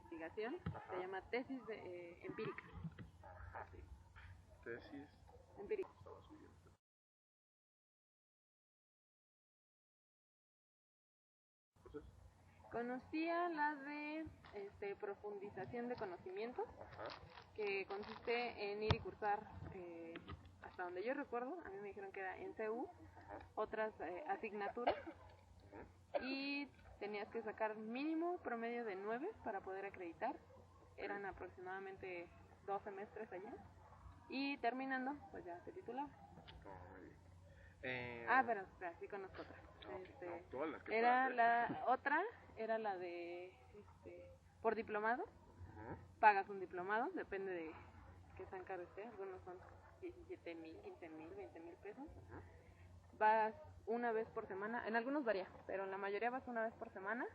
investigación, se llama tesis empírica. Tesis Empírica. Conocía la de profundización de conocimientos, que consiste en ir y cursar, hasta donde yo recuerdo, a mí me dijeron que era en CU, otras asignaturas, y tenías que sacar mínimo promedio de 9 para poder acreditar. Eran aproximadamente 2 semestres allá, y terminando, pues ya te titulabas. Pero espera, sí conozco otra. Era la de por diplomado. Pagas un diplomado, depende de qué tan caro esté. Algunos son 17,000, 15,000, 20,000 pesos. Vas una vez por semana, en algunos varía, pero en la mayoría vas una vez por semana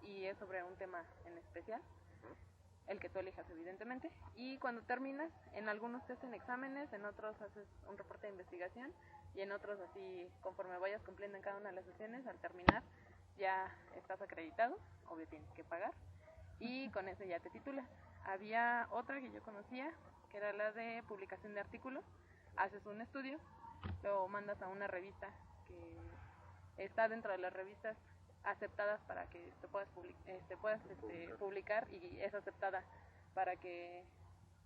y es sobre un tema en especial, el que tú elijas evidentemente, y cuando terminas, en algunos te hacen exámenes, en otros haces un reporte de investigación y en otros así, conforme vayas cumpliendo en cada una de las sesiones, al terminar ya estás acreditado, obvio tienes que pagar, y con eso ya te titulas. Había otra que yo conocía, que era la de publicación de artículos. Haces un estudio, lo mandas a una revista que está dentro de las revistas aceptadas para que te puedas publicar, y es aceptada para que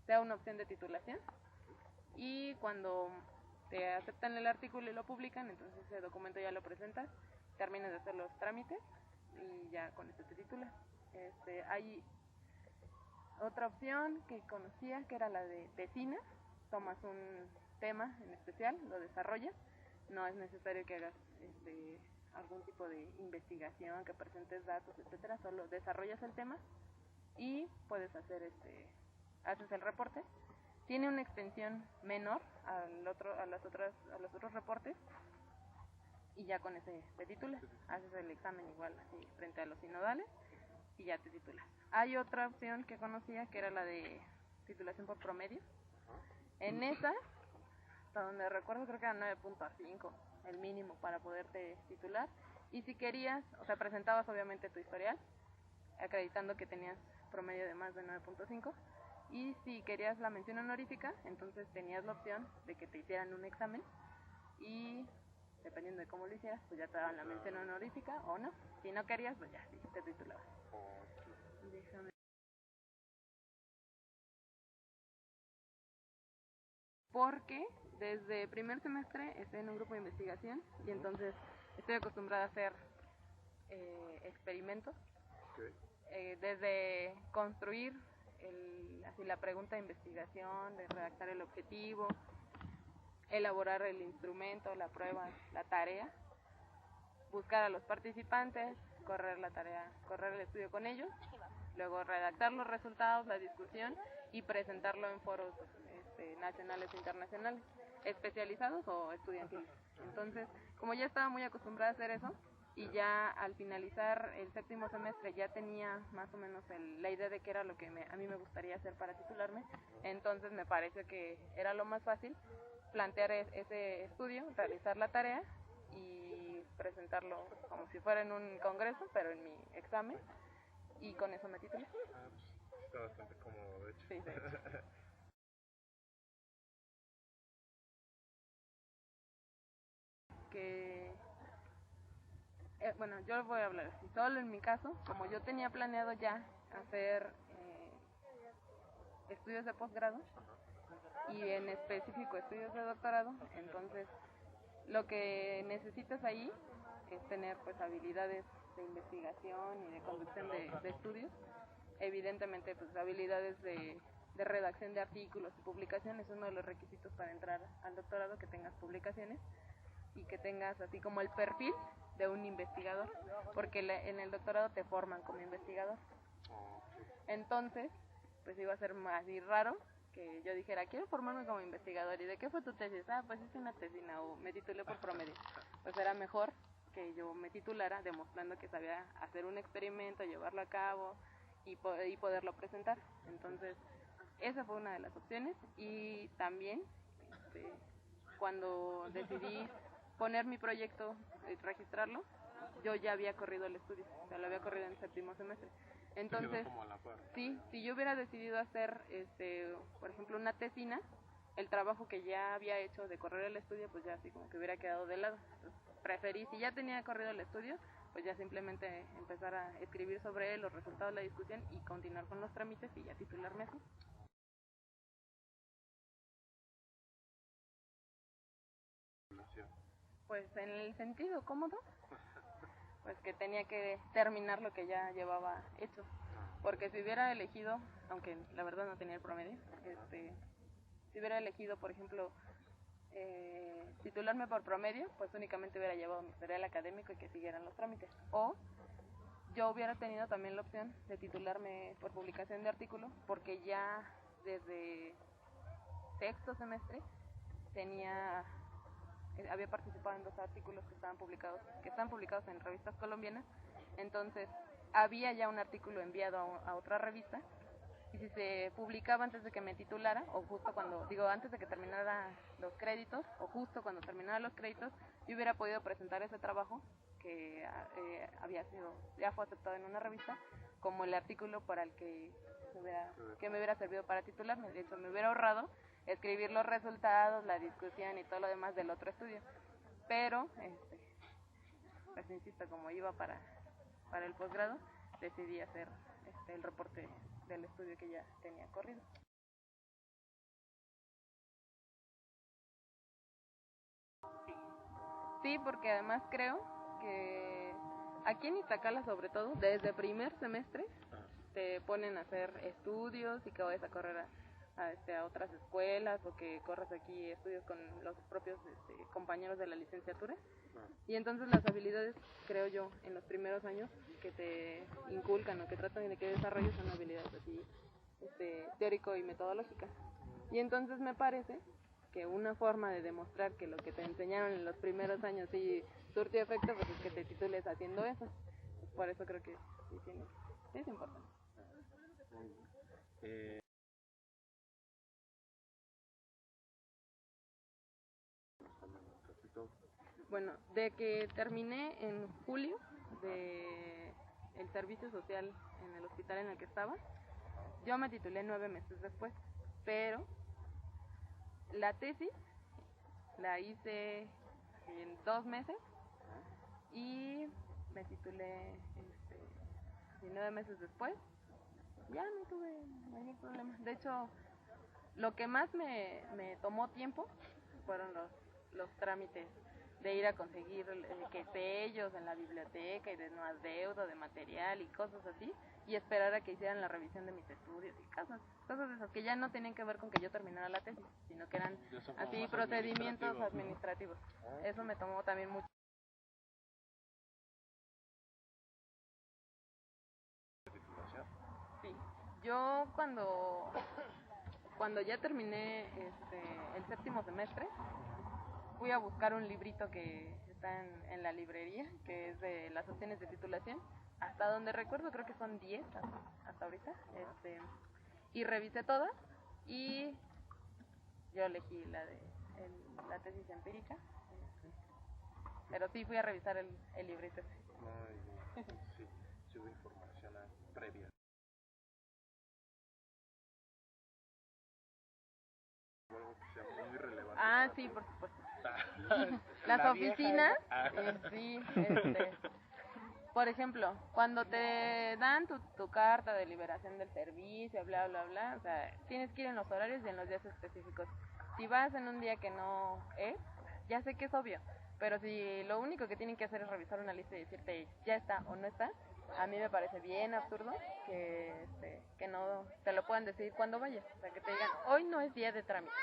sea una opción de titulación, y cuando te aceptan el artículo y lo publican, entonces ese documento ya lo presentas, terminas de hacer los trámites y ya con eso te titulas. Hay otra opción que conocía que era la de vecina. Tomas un tema en especial, lo desarrollas, no es necesario que hagas algún tipo de investigación, que presentes datos, etcétera, solo desarrollas el tema y puedes hacer haces el reporte. Tiene una extensión menor a los otros reportes, y ya con ese te titulas. Haces el examen igual así frente a los sinodales y ya te titulas. Hay otra opción que conocía que era la de titulación por promedio. En esa, hasta donde recuerdo, creo que era 9.5 el mínimo para poderte titular, y si querías, o sea, presentabas obviamente tu historial acreditando que tenías promedio de más de 9.5, y si querías la mención honorífica, entonces tenías la opción de que te hicieran un examen y dependiendo de cómo lo hicieras, pues ya te daban la mención honorífica o no. Si no querías, pues ya sí, te titulabas. Déjame. Porque desde primer semestre estoy en un grupo de investigación y entonces estoy acostumbrada a hacer experimentos. Desde construir la pregunta de investigación, de redactar el objetivo, elaborar el instrumento, la prueba, la tarea, buscar a los participantes, correr la tarea, correr el estudio con ellos, luego redactar los resultados, la discusión y presentarlo en foros nacionales e internacionales, especializados o estudiantiles. Entonces, como ya estaba muy acostumbrada a hacer eso, y ya al finalizar el séptimo semestre ya tenía más o menos la idea de qué era lo que a mí me gustaría hacer para titularme, entonces me pareció que era lo más fácil plantear ese estudio, realizar la tarea y presentarlo como si fuera en un congreso, pero en mi examen, y con eso me titulé. Está bastante cómodo, de hecho. Sí, de hecho. Bueno, yo voy a hablar así, solo en mi caso, como yo tenía planeado ya hacer estudios de posgrado y en específico estudios de doctorado, entonces lo que necesitas ahí es tener pues habilidades de investigación y de conducción de estudios, evidentemente pues habilidades de redacción de artículos y publicaciones. Es uno de los requisitos para entrar al doctorado, que tengas publicaciones y que tengas así como el perfil de un investigador, porque en el doctorado te forman como investigador. Entonces, pues iba a ser más raro que yo dijera, quiero formarme como investigador, ¿y de qué fue tu tesis? Pues hice una tesina, o me titulé por promedio. Pues era mejor que yo me titulara demostrando que sabía hacer un experimento, llevarlo a cabo y poderlo presentar. Entonces, esa fue una de las opciones. Y también, cuando decidí poner mi proyecto y registrarlo, yo ya había corrido el estudio, o sea, lo había corrido en séptimo semestre. Entonces, como a la par. sí, si yo hubiera decidido hacer, por ejemplo, una tesina, el trabajo que ya había hecho de correr el estudio, pues ya así como que hubiera quedado de lado. Entonces, preferí, si ya tenía corrido el estudio, pues ya simplemente empezar a escribir sobre él, los resultados de la discusión y continuar con los trámites y ya titularme así. Pues en el sentido cómodo, pues que tenía que terminar lo que ya llevaba hecho. Porque si hubiera elegido, aunque la verdad no tenía el promedio, si hubiera elegido, por ejemplo, titularme por promedio, pues únicamente hubiera llevado mi material académico y que siguieran los trámites. O yo hubiera tenido también la opción de titularme por publicación de artículo, porque ya desde sexto semestre había participado en 2 artículos que están publicados en revistas colombianas. Entonces había ya un artículo enviado a otra revista, y si se publicaba antes de que me titulara, o justo antes de que terminara los créditos, o justo cuando terminara los créditos, yo hubiera podido presentar ese trabajo que ya fue aceptado en una revista, como el artículo para el que me hubiera servido para titularme. De hecho, me hubiera ahorrado escribir los resultados, la discusión y todo lo demás del otro estudio. Pero, pues insisto, como iba para el posgrado, decidí hacer el reporte del estudio que ya tenía corrido. Sí, porque además creo que aquí en Iztacala, sobre todo, desde primer semestre te ponen a hacer estudios y que vayas a correr a otras escuelas, o que corras aquí estudios con los propios compañeros de la licenciatura. Y entonces las habilidades, creo yo, en los primeros años que te inculcan o que tratan de que desarrolles son habilidades así teórico y metodológicas. Y entonces me parece que una forma de demostrar que lo que te enseñaron en los primeros años sí surtió efecto, pues es que te titules haciendo eso. Por eso creo que sí es importante. Bueno, de que terminé en julio de el servicio social en el hospital en el que estaba, yo me titulé 9 meses después, pero la tesis la hice en 2 meses y me titulé 9 meses después. Ya no tuve mayor problema. De hecho, lo que más me tomó tiempo fueron los trámites de ir a conseguir que sellos en la biblioteca y de no adeudo de material y cosas así, y esperar a que hicieran la revisión de mis estudios y cosas de esas que ya no tenían que ver con que yo terminara la tesis, sino que eran así procedimientos administrativos. Eso me tomó también mucho. Sí, yo cuando ya terminé el séptimo semestre, fui a buscar un librito que está en la librería, que es de las opciones de titulación. Hasta donde recuerdo, creo que son 10 hasta ahorita. Y revisé todas y yo elegí la tesis empírica. Pero sí fui a revisar el librito. Sí hubo información previa. Algo que sea muy relevante. Ah, sí, por supuesto. Las oficinas, sí, por ejemplo, cuando te dan tu carta de liberación del servicio, bla, bla, bla, o sea, tienes que ir en los horarios y en los días específicos. Si vas en un día que no es, ya sé que es obvio, pero si lo único que tienen que hacer es revisar una lista y decirte ya está o no está, a mí me parece bien absurdo que no te lo puedan decir cuando vayas. O sea, que te digan, hoy no es día de trámite.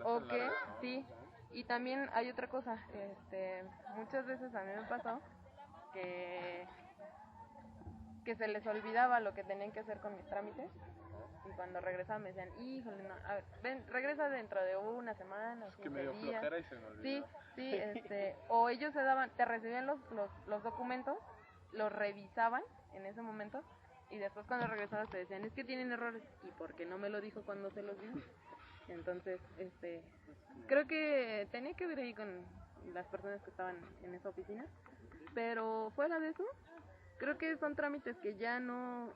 O que, sí. Y también hay otra cosa, muchas veces a mí me pasó que se les olvidaba lo que tenían que hacer con mis trámites, y cuando regresaban me decían, híjole, no, a ver, ven, regresa dentro de una semana, es que me dio flojera y se me olvidó. Sí, o ellos te recibían los documentos, los revisaban en ese momento, y después cuando regresabas te decían, es que tienen errores, ¿y por qué no me lo dijo cuando se los dio? Entonces, creo que tenía que ver ahí con las personas que estaban en esa oficina, pero fuera de eso, creo que son trámites que ya no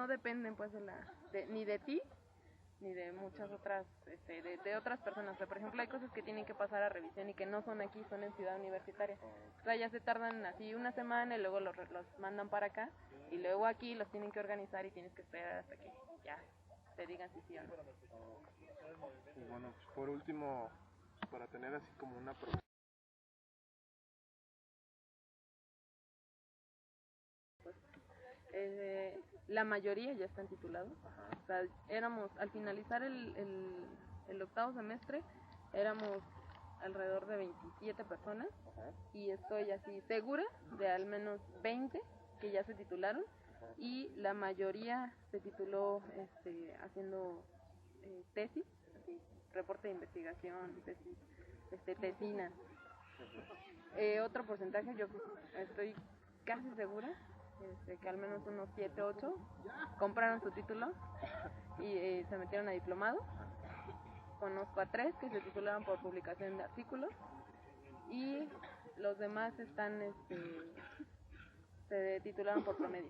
dependen pues ni de ti, ni de muchas otras, de otras personas. O sea, por ejemplo, hay cosas que tienen que pasar a revisión y que no son aquí, son en Ciudad Universitaria. O sea, ya se tardan así una semana y luego los mandan para acá y luego aquí los tienen que organizar y tienes que esperar hasta que ya te digan si sí o no. Y bueno, pues por último, para tener así como una la mayoría ya están titulados. O sea, al finalizar el octavo semestre, éramos alrededor de 27 personas y estoy así segura de al menos 20 que ya se titularon y la mayoría se tituló haciendo tesis, así, reporte de investigación, tesis, tesina. Otro porcentaje, yo estoy casi segura que al menos unos 7, 8 compraron su título y se metieron a diplomado. Conozco a 3 que se titularon por publicación de artículos y los demás se titularon por promedio.